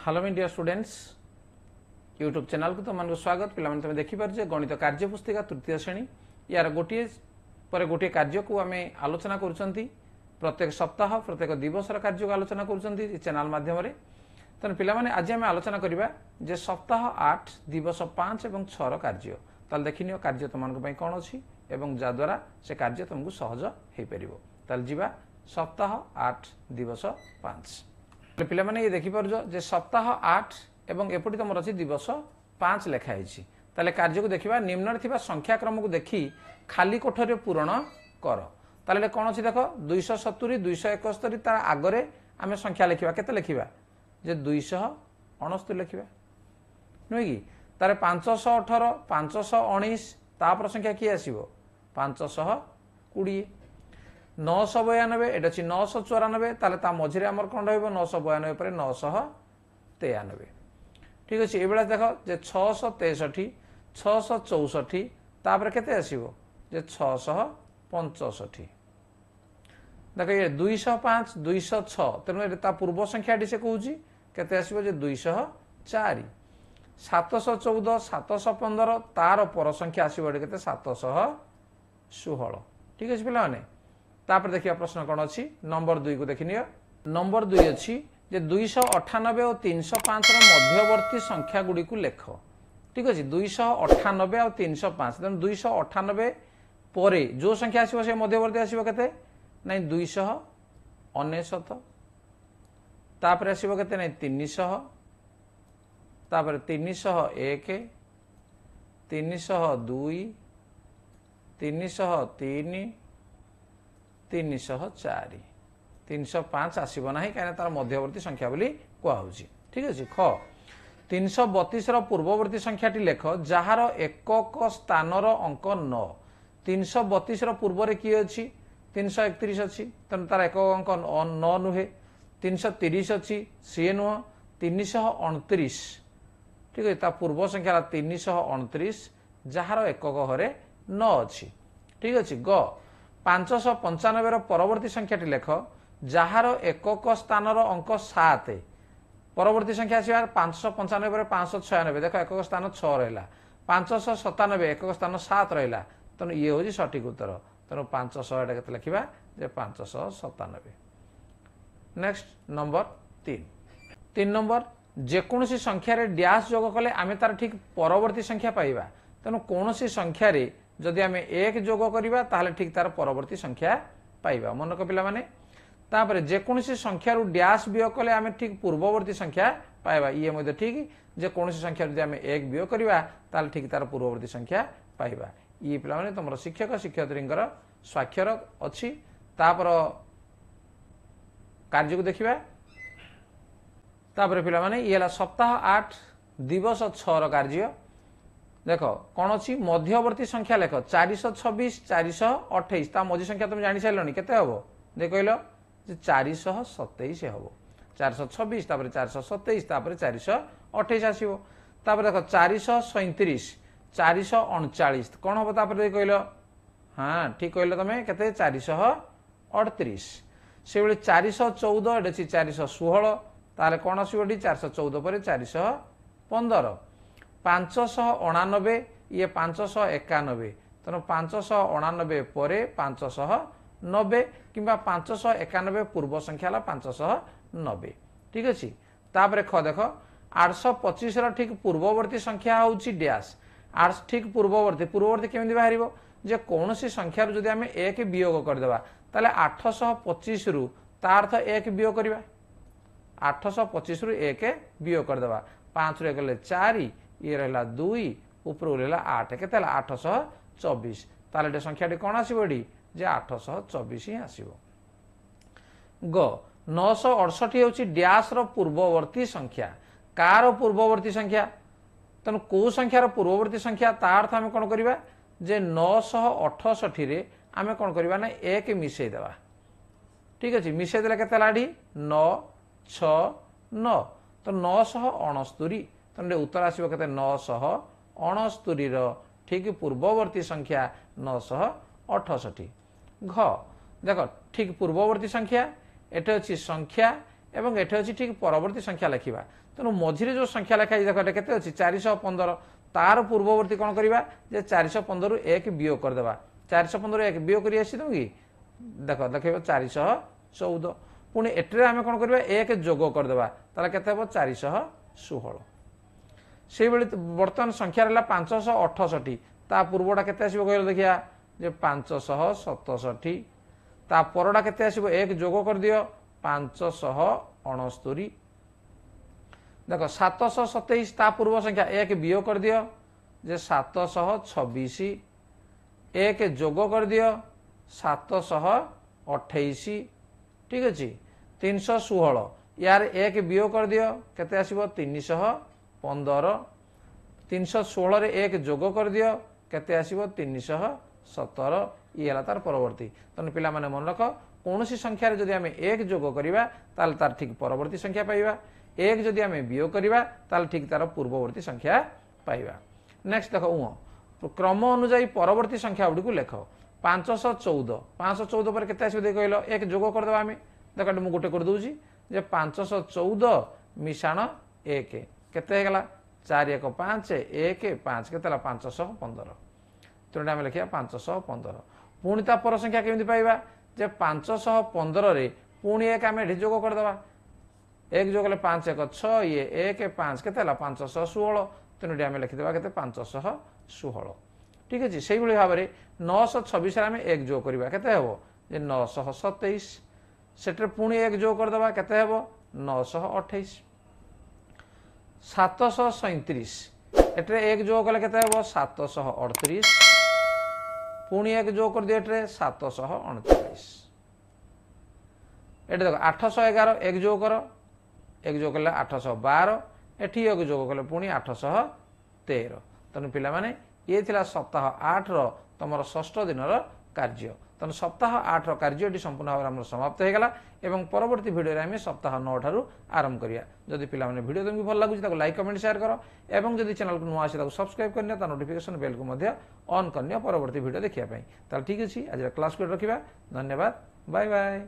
Hello my dear students YouTube channel को तुम स्वागत पे तुम देखिपारे गणित कार्य पुस्तिका तृतीय श्रेणी यार गोटे पर गोटे कार्य को आम आलोचना कर प्रत्येक सप्ताह प्रत्येक दिवसर कार्य को आलोचना कर चैनल मध्यम तेणु पे आज आम आलोचना करवा जे सप्ताह 8 दिवस 5 और 6 कार्य ताल देखनी कार्य तुम कौन अच्छी जद्वारा से कार्य तुमको सहज हो पार जा सप्ताह 8 दिवस 5 पिला माने ये देखिपार जे सप्ताह 8 एवं एपटी तुम अच्छी दिवस 5 लेखाई ताले कार्य को देखा निम्न थिबा संख्या क्रम को देखी खाली कोठरी पूरण कर ताले कौन अच्छी देख 270 271 तार आगरे आम संख्या लिखा केते लिखा जे 269 लिखा नुहे कि तार 518 519 तापर संख्या किए आसो 520 992 एट अच्छी 994 ताले ता मझे आमर कौन रहा 992 पर 993 ठीक अच्छे ये देख जे 663 664 तापर केते आसो जे 665 देख ये 205 206 तेणु ता पूर्व संख्या से कहूँ केते आसो जे 204 714 715 तार पर संख्या आसो केते 716 ठीक अच्छे पे तापर देखिए प्रश्न कौन अच्छी नंबर 2 को देखनी नंबर 2 अच्छी जे 298 और 305 मध्यवर्ती संख्या गुड़ी को लेख ठीक अच्छे 298 और 305 तेनाली 298 पर जो संख्या आसो से मध्यवर्ती आसो के नाई 299 तापर आसो के नाई 300 तापर 301 302 303 304 305 आसब ना कहीं तार मध्यवर्ती संख्या बोली कहुच्छी ठीक अच्छे ख 332 पूर्ववर्ती संख्याटी लेख जार एकक स्थानर अंक 9 332 पूर्व किए अच्छी 331 अच्छी तेणु तार एकक अंक 9 नुहे 330 अच्छी सी नुह 329 ठीक है पूर्व संख्या 329 जार एकक हरे 9 अच्छी ठीक अच्छे ग 595 परवर्ती संख्याटी लेख जार एकक स्थानर अंक 7 परवर्ती संख्या आस 595 596 देख एकक स्थान 6 रहा 597 एकक स्थान 7 रहा तेणु ये हूँ सठिक उत्तर तेणु 500 के लिखा 597 नेक्स्ट नंबर 3 नंबर जेकोसी संख्यार डैश जोग कले आम तार ठीक परवर्ती संख्या पाइबा तेणु कौन सी संख्यार जदि आम 1 जोग करवा ताहले ठीक तार परवर्ती संख्या पाइबा मनक पिला माने तापर जेकोसी संख्यार डैश व्यय कले आम ठीक पूर्ववर्ती संख्या पाइबा ये ठीक जे कौन संख्या जब आम 1 व्यय करवा ताहले ठीक तार पूर्ववर्ती संख्या पाइबा ये पिला माने तुम शिक्षक शिक्षयित्री स्वाक्षर अच्छी तापर कार्य को देखा तापर पिला माने ये सप्ताह 8 दिवस 6 कार्य देख कौन अच्छी मध्यवर्ती संख्या लेख 426 428 ता मझी संख्या तुम जानी सारे केते हम देख कहल 427 हम 426 427 428 आसो देख 437 439 कौन हम तापर कहल हाँ ठीक कहल तुम के 438 से 414 एट 416 ताले कौन आसो 414 पर 415 599 ये 591 तेना 599 पर 590 कि 591 पूर्व संख्या 590 ठीक अच्छे तापर ख देख 825 ठीक पूर्ववर्ती संख्या हूँ डैश 8 ठीक पूर्ववर्ती केमी बाहर जे कौन सी संख्यार जदि आम 1 वियोग करदे ताले 825 रु तार्थ 1 वियोग करवा 825 रु 1 वियोग करदे 5 रु 1 गले 4 ये रहा 2 ऊपर रहा 8 के 824 ताले संख्याटी कौन आसो जे 824 ही आसो ग 968 हूँ डैश पूर्ववर्ती संख्या कार पूर्ववर्ती संख्या तेणु कौ संख्यार पूर्ववर्ती संख्या तार्थ आम कौन करवा जे 968 आम कौन करवा ना 1 मिसेदेवा ठीक अच्छे मिसेदेले के 9 6 9 तो 969 तेनाली उत्तर आसो के 969 ठीक पूर्ववर्ती संख्या 968 घ देख ठीक पूर्ववर्ती संख्या एटे अच्छी संख्या एवं एटे अच्छी ठीक परवर्ती संख्या लिखा तेणु मझे जो संख्या लिखाई देख के 415 तार पूर्ववर्ती कौन करवा 415 एक वियोग करदे 415 एक वियोग कर कि देख देख 414 पुणी एटे आम कौन करवा एक जोग करदे के 416 से बर्तमान संख्या रहा 568 ता पूर्वटा के कह देखिया 567 ता परटा के एक जोग कर दियो 569 देख 727 ता पूर्व संख्या एक वियोग कर दियो जे 726 एक जोग कर दियो 728 ठीक अच्छे 316 यार एक वियोग कर दियो केते आसीबो 315 316 रे एक जोग कर दियो केते आसीबो 317 ये तार परवर्ती तेणु पिला माने मन रख कौन सी संख्यार जदि आम एक जोग करवा तार ठीक परवर्ती संख्या पाइबा एक जदि आम वियोग करवा ताल ठीक तार पूर्ववर्ती संख्या पाइबा। नेक्स्ट देख क्रम अनुजाई परवर्ती संख्या गुड़ी को लेख 514 514 पर केते आसीबो देख कहलो एक जोग करदे आम देख मु गोटे कर दूची जे 514 मिशाण 1 केते गला 4 1 5 1 5 केते 515 तेणु आम लिखा 515 पुणी ता पर संख्या केमी पाइबा जे 515 रे पुणी एक आम एठी जोग करदे एक जोग 5 1 6 ये 1 5 के 516 तेणु आम लिखिदेवा के 516 ठीक अच्छे से भाव में 926 आम एक जोग करवा के 927 सेठे पुणी एक जोग करदे के 928 737 एटे एक जोग कले के 738 पुणी एक जोग कर दिए 739 ये देख 811 एक जोग कर एक जोग कले 812 एटी एक जोग कले पुणी 813 तेणु पिला माने ये थिला सप्ताह 8 तुम षष्ठ दिन कार्य तेणु सप्ताह 8 कार्य संपूर्ण भाव में समाप्त हो गला एवं परवर्ती भिडियो आम सप्ताह 9 ठारू आरंभ करिया जदि पिला माने भिडियो तुमको भल लगुच लाइक कमेंट शेयर कर एवं जदि चैनल को नुआ आसी सब्सक्राइब करनी ता नोटिफिकेशन बेल को ऑन करनी परवर्ती भिडियो देखिया पई ताल ठीक अछि आज क्लास को रखिबा धन्यवाद बाय बाय।